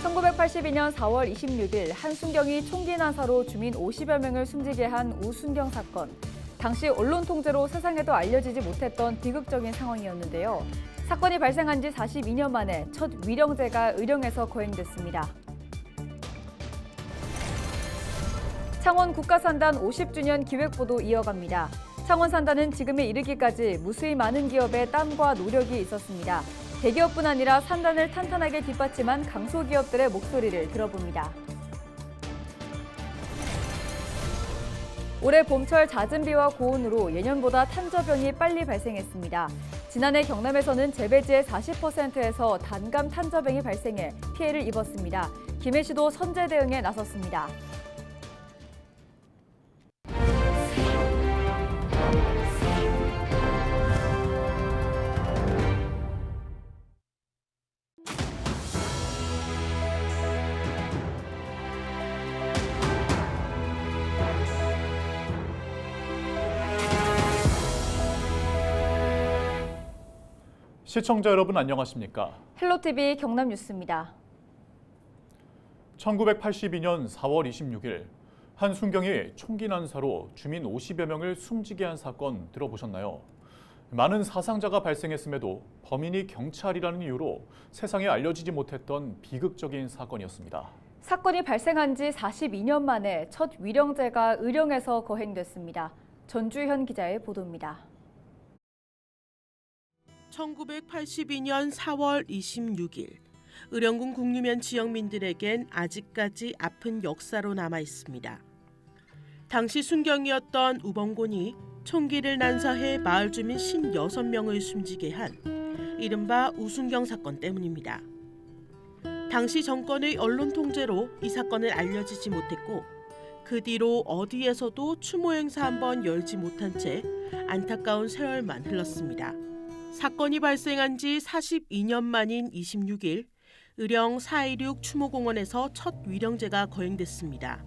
(1982년 4월 26일) 한순경이 총기 난사로 주민 50여 명을 숨지게 한 우순경 사건. 당시 언론 통제로 세상에도 알려지지 못했던 비극적인 상황이었는데요. 사건이 발생한 지 42년 만에 첫 위령제가 의령에서 거행됐습니다. 창원 국가산단 50주년 기획보도 이어갑니다. 창원산단은 지금에 이르기까지 무수히 많은 기업의 땀과 노력이 있었습니다. 대기업뿐 아니라 산단을 탄탄하게 뒷받침한 강소기업들의 목소리를 들어봅니다. 올해 봄철 잦은 비와 고온으로 예년보다 탄저병이 빨리 발생했습니다. 지난해 경남에서는 재배지의 40%에서 단감 탄저병이 발생해 피해를 입었습니다. 김해시도 선제 대응에 나섰습니다. 시청자 여러분 안녕하십니까? 헬로티비 경남뉴스입니다. 1982년 4월 26일 한순경이 총기 난사로 주민 50여 명을 숨지게 한 사건 들어보셨나요? 많은 사상자가 발생했음에도 범인이 경찰이라는 이유로 세상에 알려지지 못했던 비극적인 사건이었습니다. 사건이 발생한 지 42년 만에 첫 위령제가 의령에서 거행됐습니다. 전주현 기자의 보도입니다. 1982년 4월 26일 의령군 국류면 지역민들에겐 아직까지 아픈 역사로 남아 있습니다. 당시 순경이었던 우범곤이 총기를 난사해 마을 주민 56명을 숨지게 한 이른바 우순경 사건 때문입니다. 당시 정권의 언론 통제로 이 사건을 알려지지 못했고 그 뒤로 어디에서도 추모 행사 한번 열지 못한 채 안타까운 세월만 흘렀습니다. 사건이 발생한 지 42년 만인 26일 의령 4.16 추모공원에서 첫 위령제가 거행됐습니다.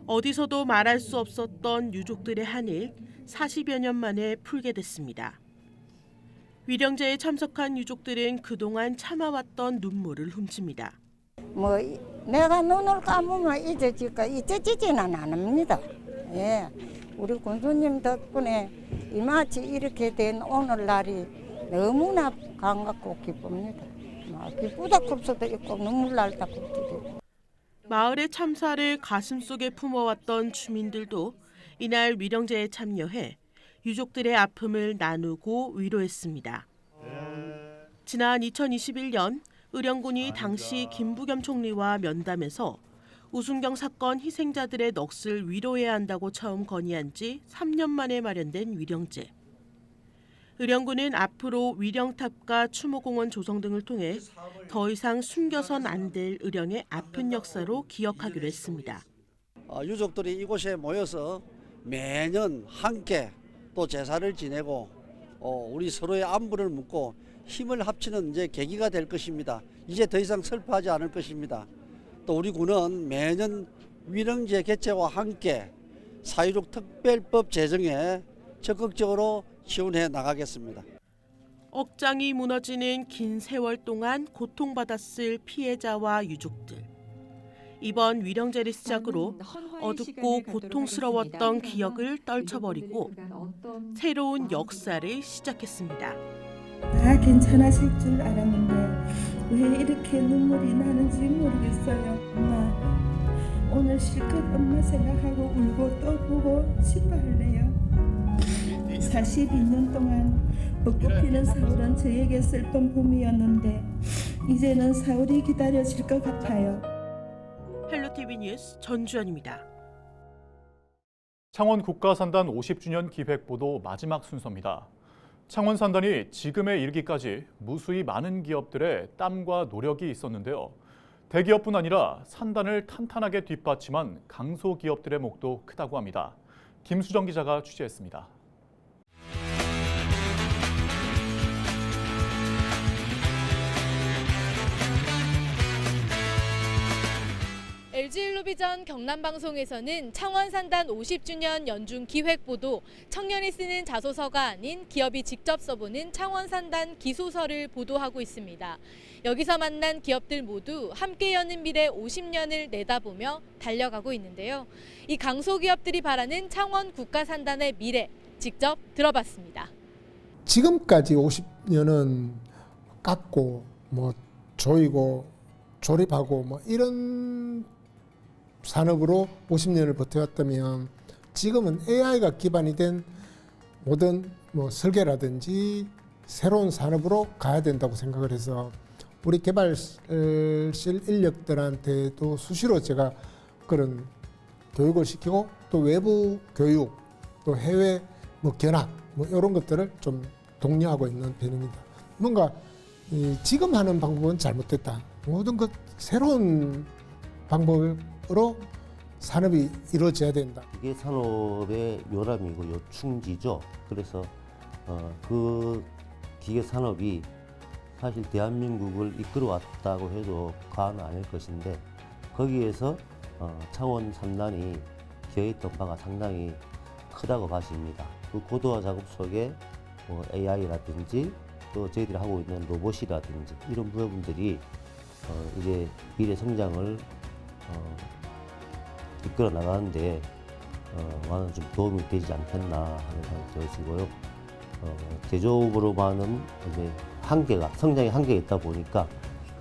어디서도 말할 수 없었던 유족들의 한일 40여 년 만에 풀게 됐습니다. 위령제에 참석한 유족들은 그동안 참아왔던 눈물을 훔칩니다. 내가 눈을 감으면 잊어지지는 않습니다. 예. 우리 군수님 덕분에 이마치 이렇게 된 오늘날이 너무나 반갑고 기쁩니다. 기쁘다 굴 수도 있고 눈물 날다 굴 수도 있고. 마을의 참사를 가슴속에 품어왔던 주민들도 이날 위령제에 참여해 유족들의 아픔을 나누고 위로했습니다. 지난 2021년 의령군이 당시 김부겸 총리와 면담에서 우순경 사건 희생자들의 넋을 위로해야 한다고 처음 건의한 지 3년 만에 마련된 위령제. 의령군은 앞으로 위령탑과 추모공원 조성 등을 통해 더 이상 숨겨선 안 될 의령의 아픈 역사로 기억하기로 했습니다. 유족들이 이곳에 모여서 매년 함께 또 제사를 지내고 우리 서로의 안부를 묻고 힘을 합치는 이제 계기가 될 것입니다. 이제 더 이상 슬퍼하지 않을 것입니다. 또 우리 군은 매년 위령제 개최와 함께 4.16 특별법 제정에 적극적으로 지원해 나가겠습니다. 억장이 무너지는 긴 세월 동안 고통받았을 피해자와 유족들. 이번 위령제를 시작으로 어둡고 고통스러웠던 기억을 떨쳐버리고 새로운 역사를 시작했습니다. 다 괜찮아질 줄 알았는데 왜 이렇게 눈물이 나는지 모르겠어요. 엄마, 오늘 실컷 엄마 생각하고 울고 또 보고 싶어할래요. 42년 동안 벚꽃 피는 4월은 저에게 슬픈 봄이었는데 이제는 4월이 기다려질 것 같아요. 헬로티비 뉴스 전주현입니다. 창원 국가산단 50주년 기획보도 마지막 순서입니다. 창원산단이 지금에 이르기까지 무수히 많은 기업들의 땀과 노력이 있었는데요. 대기업뿐 아니라 산단을 탄탄하게 뒷받침한 강소기업들의 몫도 크다고 합니다. 김수정 기자가 취재했습니다. LG일로비전 경남방송에서는 창원 산단 50주년 연중 기획보도, 청년이 쓰는 자소서가 아닌 기업이 직접 써보는 창원 산단 기소서를 보도하고 있습니다. 여기서 만난 기업들 모두 함께 여는 미래 50년을 내다보며 달려가고 있는데요. 이 강소기업들이 바라는 창원 국가산단의 미래, 직접 들어봤습니다. 지금까지 50년은 깎고 조이고 조립하고 이런 산업으로 50년을 버텨왔다면 지금은 AI가 기반이 된 모든 설계라든지 새로운 산업으로 가야 된다고 생각을 해서 우리 개발실 인력들한테도 수시로 제가 그런 교육을 시키고 또 외부 교육 또 해외 견학 이런 것들을 좀 독려하고 있는 편입니다. 뭔가 지금 하는 방법은 잘못됐다. 모든 것 새로운 방법으로 산업이 이루어져야 된다. 이게 산업의 요람이고 요충지죠. 그래서 그 기계 산업이 사실 대한민국을 이끌어왔다고 해도 과언은 아닐 것인데 거기에서 창원 산단이 기여했던 바가 상당히 크다고 봐집니다. 그 고도화 작업 속에 AI라든지 또 저희들이 하고 있는 로봇이라든지 이런 부분들이 이제 미래 성장을 이끌어 나가는데 많은 좀 도움이 되지 않겠나 하는 생각이 들고요. 제조업으로 많은 이제 성장의 한계가 있다 보니까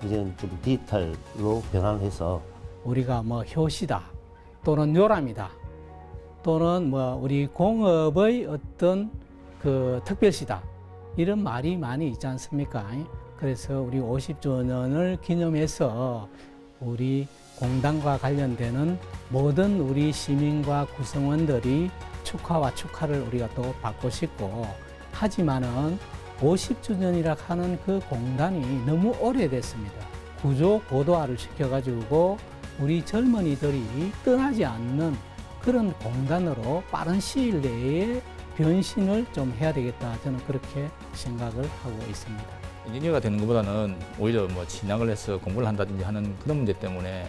이제는 좀 디지털로 변환해서 우리가 효시다 또는 요람이다 또는 우리 공업의 어떤 그 특별시다 이런 말이 많이 있지 않습니까? 그래서 우리 50주년을 기념해서 우리 공단과 관련되는 모든 우리 시민과 구성원들이 축하와 축하를 우리가 또 받고 싶고 하지만은 50주년이라 하는 그 공단이 너무 오래됐습니다. 구조 고도화를 시켜가지고 우리 젊은이들이 떠나지 않는 그런 공단으로 빠른 시일 내에 변신을 좀 해야 되겠다. 저는 그렇게 생각을 하고 있습니다. 엔지니어가 되는 것보다는 오히려 진학을 해서 공부를 한다든지 하는 그런 문제 때문에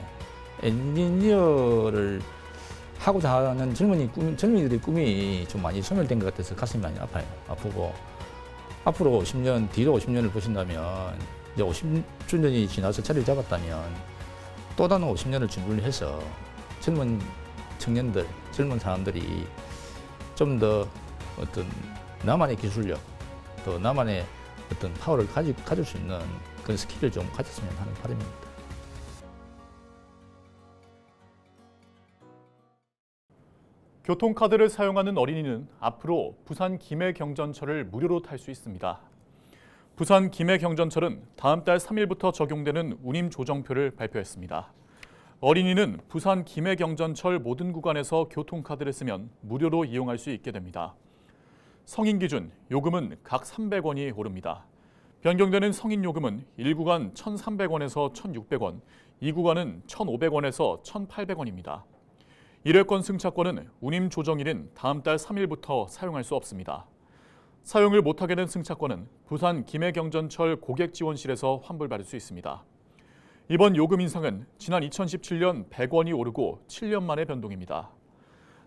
엔지니어를 하고자 하는 젊은이들의 꿈이 좀 많이 소멸된 것 같아서 가슴이 많이 아프고 앞으로 50년, 뒤로 50년을 보신다면 이제 50주년이 지나서 자리를 잡았다면 또 다른 50년을 준비를 해서 젊은 청년들, 젊은 사람들이 좀 더 어떤 나만의 기술력, 또 나만의 어떤 파워를 가질 수 있는 그런 스킬을 좀 가졌으면 하는 바람입니다. 교통카드를 사용하는 어린이는 앞으로 부산 김해경전철을 무료로 탈 수 있습니다. 부산 김해경전철은 다음 달 3일부터 적용되는 운임 조정표를 발표했습니다. 어린이는 부산 김해경전철 모든 구간에서 교통카드를 쓰면 무료로 이용할 수 있게 됩니다. 성인 기준 요금은 각 300원이 오릅니다. 변경되는 성인 요금은 1구간 1,300원에서 1,600원, 2구간은 1,500원에서 1,800원입니다. 1회권 승차권은 운임 조정일인 다음 달 3일부터 사용할 수 없습니다. 사용을 못하게 된 승차권은 부산 김해경전철 고객지원실에서 환불받을 수 있습니다. 이번 요금 인상은 지난 2017년 100원이 오르고 7년 만의 변동입니다.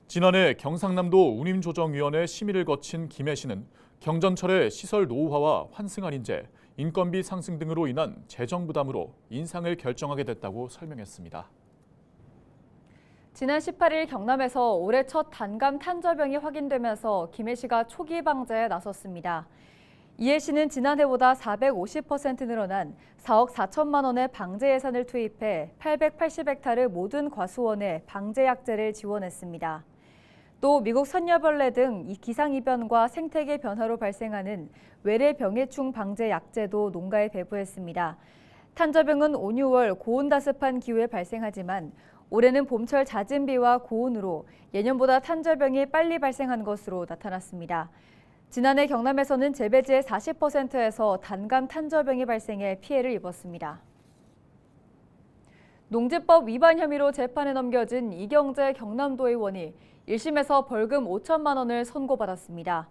지난해 경상남도 운임조정위원회 심의를 거친 김해시는 경전철의 시설 노후화와 환승 할인제, 인건비 상승 등으로 인한 재정 부담으로 인상을 결정하게 됐다고 설명했습니다. 지난 18일 경남에서 올해 첫 단감 탄저병이 확인되면서 김해시가 초기 방제에 나섰습니다. 이해 시는 지난해보다 450% 늘어난 4억 4천만 원의 방제 예산을 투입해 880헥타르 모든 과수원에 방제 약재를 지원했습니다. 또 미국 선녀벌레 등 기상이변과 생태계 변화로 발생하는 외래 병해충 방제 약재도 농가에 배부했습니다. 탄저병은 5, 6월 고온다습한 기후에 발생하지만 올해는 봄철 잦은 비와 고온으로 예년보다 탄저병이 빨리 발생한 것으로 나타났습니다. 지난해 경남에서는 재배지의 40%에서 단감 탄저병이 발생해 피해를 입었습니다. 농지법 위반 혐의로 재판에 넘겨진 이경재 경남도 의원이 1심에서 벌금 5천만 원을 선고받았습니다.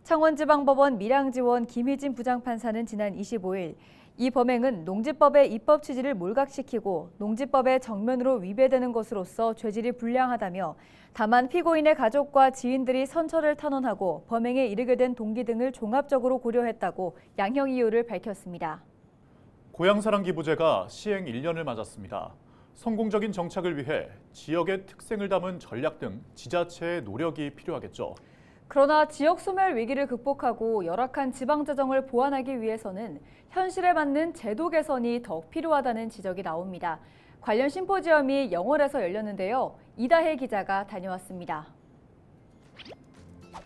창원지방법원 밀양지원 김희진 부장판사는 지난 25일 이 범행은 농지법의 입법 취지를 몰각시키고 농지법에 정면으로 위배되는 것으로서 죄질이 불량하다며 다만 피고인의 가족과 지인들이 선처를 탄원하고 범행에 이르게 된 동기 등을 종합적으로 고려했다고 양형 이유를 밝혔습니다. 고향사랑 기부제가 시행 1년을 맞았습니다. 성공적인 정착을 위해 지역의 특색을 담은 전략 등 지자체의 노력이 필요하겠죠. 그러나 지역 소멸 위기를 극복하고 열악한 지방 재정을 보완하기 위해서는 현실에 맞는 제도 개선이 더욱 필요하다는 지적이 나옵니다. 관련 심포지엄이 영월에서 열렸는데요. 이다혜 기자가 다녀왔습니다.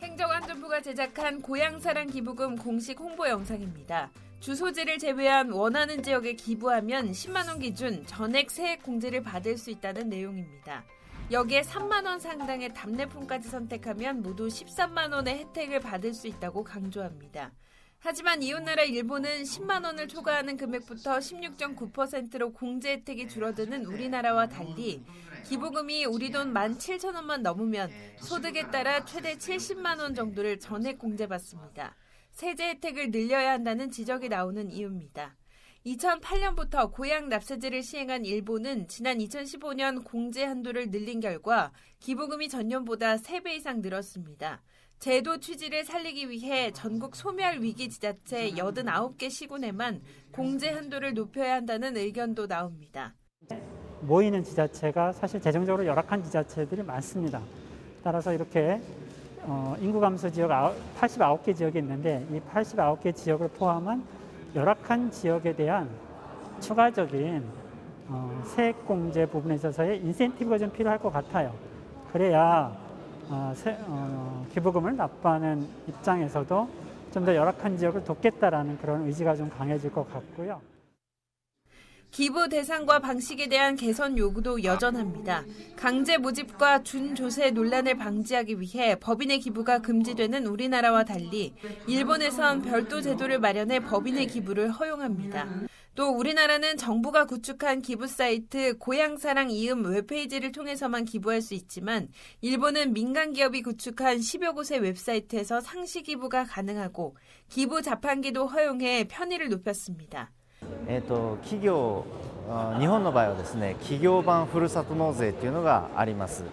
행정안전부가 제작한 고향사랑 기부금 공식 홍보 영상입니다. 주소지를 제외한 원하는 지역에 기부하면 10만 원 기준 전액 세액 공제를 받을 수 있다는 내용입니다. 여기에 3만 원 상당의 답례품까지 선택하면 모두 13만 원의 혜택을 받을 수 있다고 강조합니다. 하지만 이웃나라 일본은 10만 원을 초과하는 금액부터 16.9%로 공제 혜택이 줄어드는 우리나라와 달리 기부금이 우리 돈 17,000원만 넘으면 소득에 따라 최대 70만 원 정도를 전액 공제받습니다. 세제 혜택을 늘려야 한다는 지적이 나오는 이유입니다. 2008년부터 고향 납세제를 시행한 일본은 지난 2015년 공제 한도를 늘린 결과 기부금이 전년보다 3배 이상 늘었습니다. 제도 취지를 살리기 위해 전국 소멸 위기 지자체 89개 시군에만 공제 한도를 높여야 한다는 의견도 나옵니다. 모이는 지자체가 사실 재정적으로 열악한 지자체들이 많습니다. 따라서 이렇게 인구 감소 지역 89개 지역이 있는데 이 89개 지역을 포함한 열악한 지역에 대한 추가적인 세액 공제 부분에 있어서의 인센티브가 좀 필요할 것 같아요. 그래야 기부금을 납부하는 입장에서도 좀 더 열악한 지역을 돕겠다라는 그런 의지가 좀 강해질 것 같고요. 기부 대상과 방식에 대한 개선 요구도 여전합니다. 강제 모집과 준조세 논란을 방지하기 위해 법인의 기부가 금지되는 우리나라와 달리 일본에선 별도 제도를 마련해 법인의 기부를 허용합니다. 또 우리나라는 정부가 구축한 기부 사이트 고향사랑 이음 웹페이지를 통해서만 기부할 수 있지만 일본은 민간 기업이 구축한 10여 곳의 웹사이트에서 상시 기부가 가능하고 기부 자판기도 허용해 편의를 높였습니다. 企業、日本の場合はですね、企業版ふるさと納税っていうのがあります。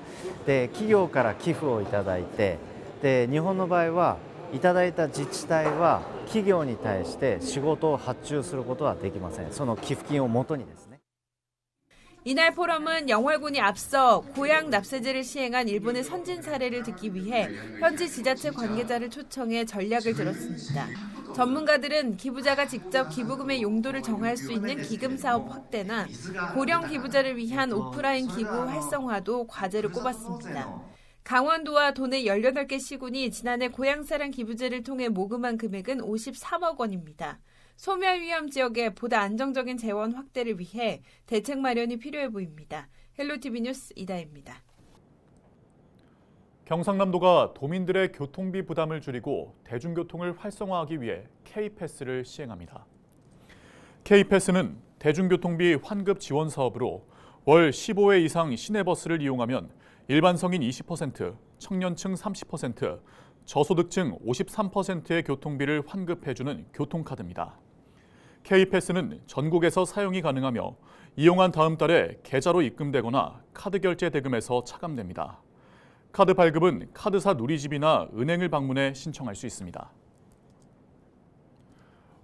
で、企業から寄付をいただいて、で、日本の場合はいただいた自治体は企業に対して仕事を発注することはできません。その寄付金を元にですね。 이날 포럼은 영월군이 앞서 고향 납세제를 시행한 일본의 선진 사례를 듣기 위해 현지 지자체 관계자를 초청해 전략을 들었습니다. 전문가들은 기부자가 직접 기부금의 용도를 정할 수 있는 기금 사업 확대나 고령 기부자를 위한 오프라인 기부 활성화도 과제로 꼽았습니다. 강원도와 도내 18개 시군이 지난해 고향사랑 기부제를 통해 모금한 금액은 53억 원입니다. 소멸 위험 지역에 보다 안정적인 재원 확대를 위해 대책 마련이 필요해 보입니다. 헬로티비 뉴스 이다혜입니다. 경상남도가 도민들의 교통비 부담을 줄이고 대중교통을 활성화하기 위해 K패스를 시행합니다. K패스는 대중교통비 환급 지원 사업으로 월 15회 이상 시내버스를 이용하면 일반성인 20%, 청년층 30%, 저소득층 53%의 교통비를 환급해주는 교통카드입니다. K패스는 전국에서 사용이 가능하며 이용한 다음 달에 계좌로 입금되거나 카드 결제 대금에서 차감됩니다. 카드 발급은 카드사 누리집이나 은행을 방문해 신청할 수 있습니다.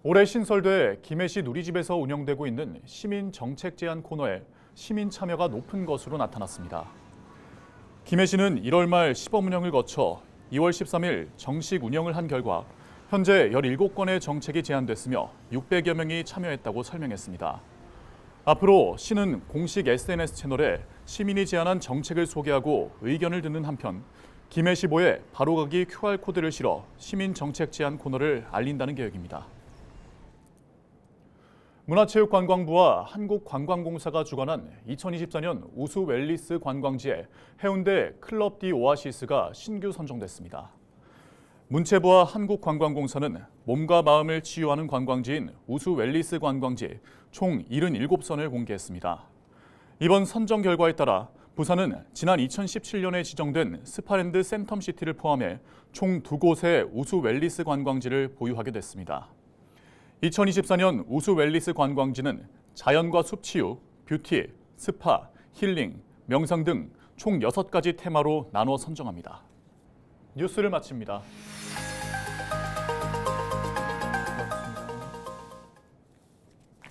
올해 신설돼 김해시 누리집에서 운영되고 있는 시민 정책 제안 코너에 시민 참여가 높은 것으로 나타났습니다. 김해시는 1월 말 시범 운영을 거쳐 2월 13일 정식 운영을 한 결과 현재 17건의 정책이 제안됐으며 600여 명이 참여했다고 설명했습니다. 앞으로 시는 공식 SNS 채널에 시민이 제안한 정책을 소개하고 의견을 듣는 한편 김해시보에 바로가기 QR코드를 실어 시민 정책 제안 코너를 알린다는 계획입니다. 문화체육관광부와 한국관광공사가 주관한 2024년 우수 웰니스 관광지에 해운대 클럽 디 오아시스가 신규 선정됐습니다. 문체부와 한국관광공사는 몸과 마음을 치유하는 관광지인 우수 웰니스 관광지 총 77선을 공개했습니다. 이번 선정 결과에 따라 부산은 지난 2017년에 지정된 스파랜드 센텀시티를 포함해 총 2곳의 우수 웰리스 관광지를 보유하게 됐습니다. 2024년 우수 웰리스 관광지는 자연과 숲 치유, 뷰티, 스파, 힐링, 명상 등 총 6가지 테마로 나눠 선정합니다. 뉴스를 마칩니다.